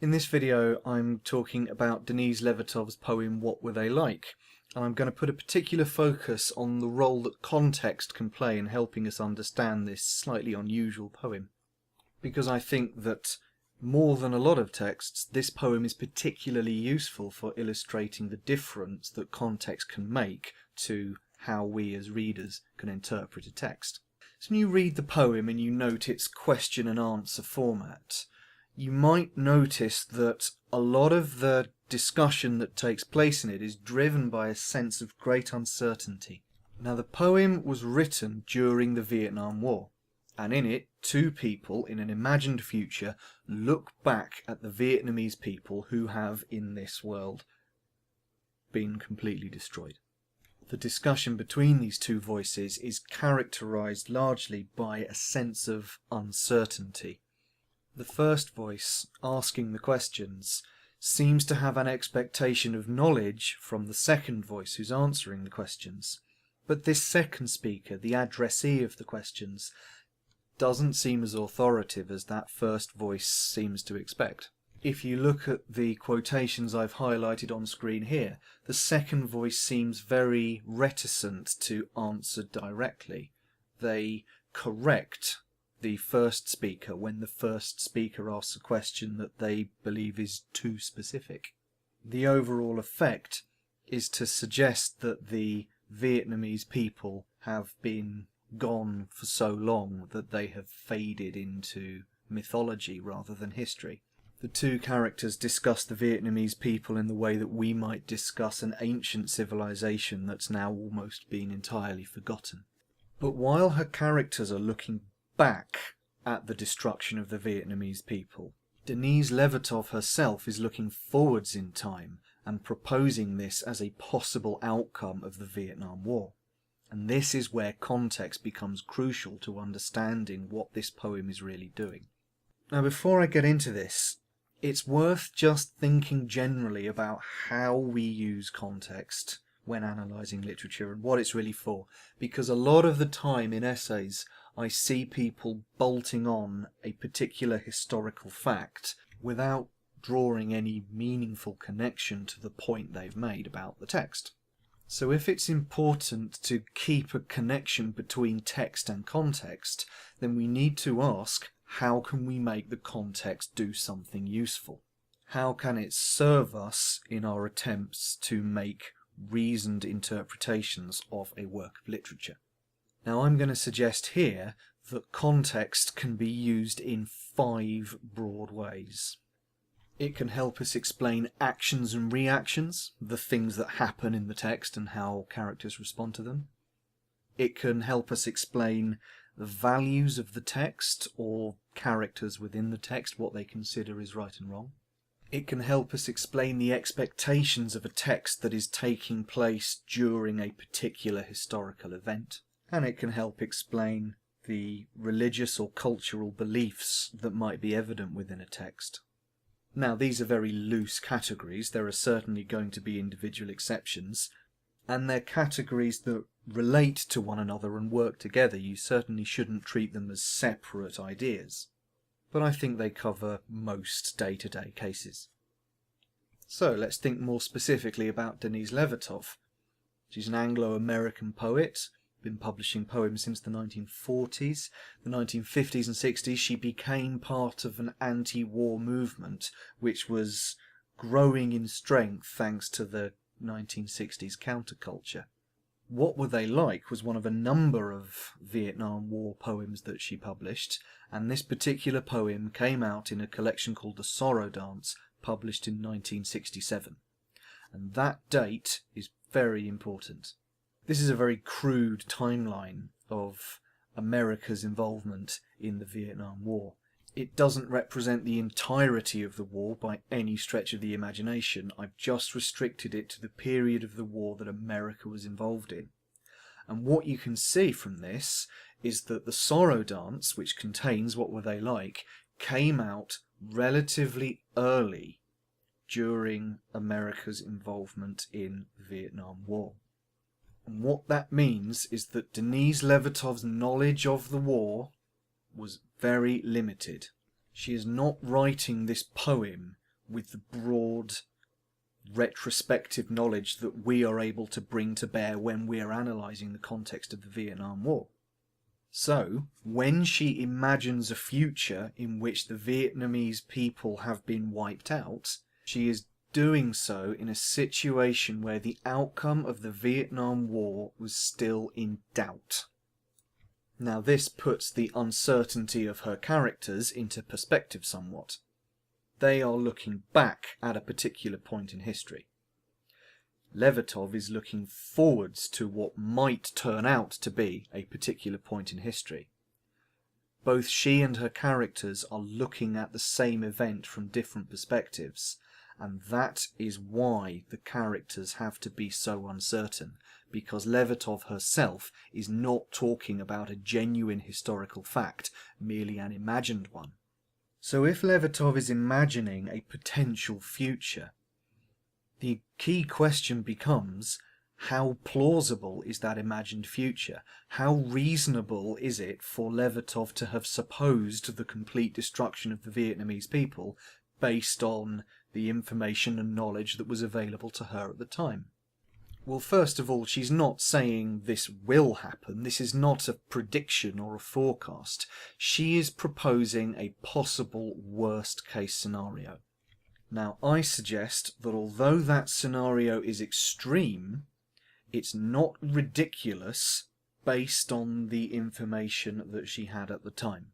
In this video I'm talking about Denise Levertov's poem What Were They Like? And I'm going to put a particular focus on the role that context can play in helping us understand this slightly unusual poem. Because I think that more than a lot of texts, this poem is particularly useful for illustrating the difference that context can make to how we as readers can interpret a text. So when you read the poem and you note its question and answer format, you might notice that a lot of the discussion that takes place in it is driven by a sense of great uncertainty. Now, the poem was written during the Vietnam War, and in it, two people in an imagined future look back at the Vietnamese people who have, in this world, been completely destroyed. The discussion between these two voices is characterized largely by a sense of uncertainty. The first voice, asking the questions, seems to have an expectation of knowledge from the second voice who's answering the questions. But this second speaker, the addressee of the questions, doesn't seem as authoritative as that first voice seems to expect. If you look at the quotations I've highlighted on screen here, the second voice seems very reticent to answer directly. They correct the first speaker when the first speaker asks a question that they believe is too specific. The overall effect is to suggest that the Vietnamese people have been gone for so long that they have faded into mythology rather than history. The two characters discuss the Vietnamese people in the way that we might discuss an ancient civilization that's now almost been entirely forgotten. But while her characters are looking back at the destruction of the Vietnamese people, Denise Levertov herself is looking forwards in time and proposing this as a possible outcome of the Vietnam War. And this is where context becomes crucial to understanding what this poem is really doing. Now, before I get into this, it's worth just thinking generally about how we use context when analysing literature and what it's really for, because a lot of the time in essays I see people bolting on a particular historical fact without drawing any meaningful connection to the point they've made about the text. So if it's important to keep a connection between text and context, then we need to ask, how can we make the context do something useful? How can it serve us in our attempts to make reasoned interpretations of a work of literature? Now, I'm going to suggest here that context can be used in 5 broad ways. It can help us explain actions and reactions, the things that happen in the text and how characters respond to them. It can help us explain the values of the text or characters within the text, what they consider is right and wrong. It can help us explain the expectations of a text that is taking place during a particular historical event. And it can help explain the religious or cultural beliefs that might be evident within a text. Now, these are very loose categories. There are certainly going to be individual exceptions, and they're categories that relate to one another and work together. You certainly shouldn't treat them as separate ideas, but I think they cover most day-to-day cases. So let's think more specifically about Denise Levertov. She's an Anglo-American poet, been publishing poems since the 1940s. The 1950s and 60s she became part of an anti-war movement which was growing in strength thanks to the 1960s counterculture. What Were They Like was one of a number of Vietnam War poems that she published, and this particular poem came out in a collection called The Sorrow Dance, published in 1967. And that date is very important. This is a very crude timeline of America's involvement in the Vietnam War. It doesn't represent the entirety of the war by any stretch of the imagination. I've just restricted it to the period of the war that America was involved in. And what you can see from this is that The Sorrow Dance, which contains What Were They Like, came out relatively early during America's involvement in the Vietnam War. And what that means is that Denise Levertov's knowledge of the war was very limited. She is not writing this poem with the broad retrospective knowledge that we are able to bring to bear when we are analysing the context of the Vietnam War. So, when she imagines a future in which the Vietnamese people have been wiped out, she is doing so in a situation where the outcome of the Vietnam War was still in doubt. Now, this puts the uncertainty of her characters into perspective somewhat. They are looking back at a particular point in history. Levertov is looking forwards to what might turn out to be a particular point in history. Both she and her characters are looking at the same event from different perspectives, and that is why the characters have to be so uncertain, because Levertov herself is not talking about a genuine historical fact, merely an imagined one. So if Levertov is imagining a potential future, the key question becomes, how plausible is that imagined future? How reasonable is it for Levertov to have supposed the complete destruction of the Vietnamese people based on the information and knowledge that was available to her at the time? Well, first of all, she's not saying this will happen. This is not a prediction or a forecast. She is proposing a possible worst-case scenario. Now, I suggest that although that scenario is extreme, it's not ridiculous based on the information that she had at the time.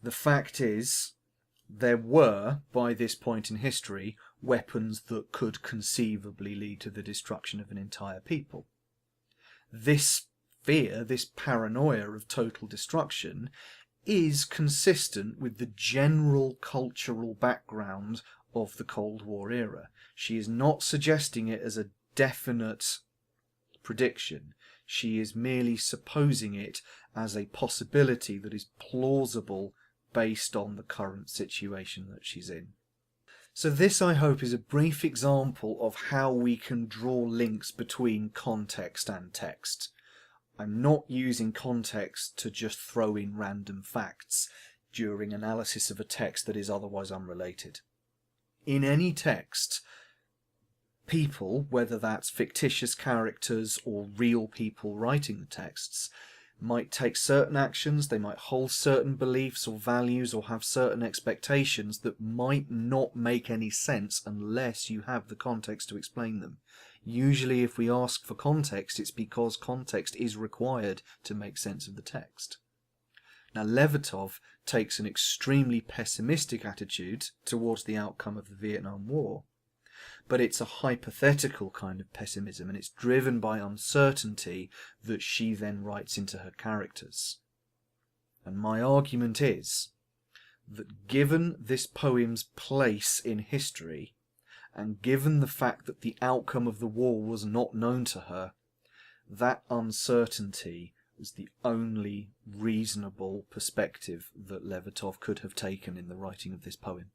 The fact is, there were, by this point in history, weapons that could conceivably lead to the destruction of an entire people. This fear, this paranoia of total destruction, is consistent with the general cultural background of the Cold War era. She is not suggesting it as a definite prediction. She is merely supposing it as a possibility that is plausible based on the current situation that she's in. So this, I hope, is a brief example of how we can draw links between context and text. I'm not using context to just throw in random facts during analysis of a text that is otherwise unrelated. In any text, people, whether that's fictitious characters or real people writing the texts, might take certain actions, they might hold certain beliefs or values or have certain expectations that might not make any sense unless you have the context to explain them. Usually if we ask for context, it's because context is required to make sense of the text. Now, Levertov takes an extremely pessimistic attitude towards the outcome of the Vietnam War, but it's a hypothetical kind of pessimism, and it's driven by uncertainty that she then writes into her characters. And my argument is that given this poem's place in history, and given the fact that the outcome of the war was not known to her, that uncertainty was the only reasonable perspective that Levertov could have taken in the writing of this poem.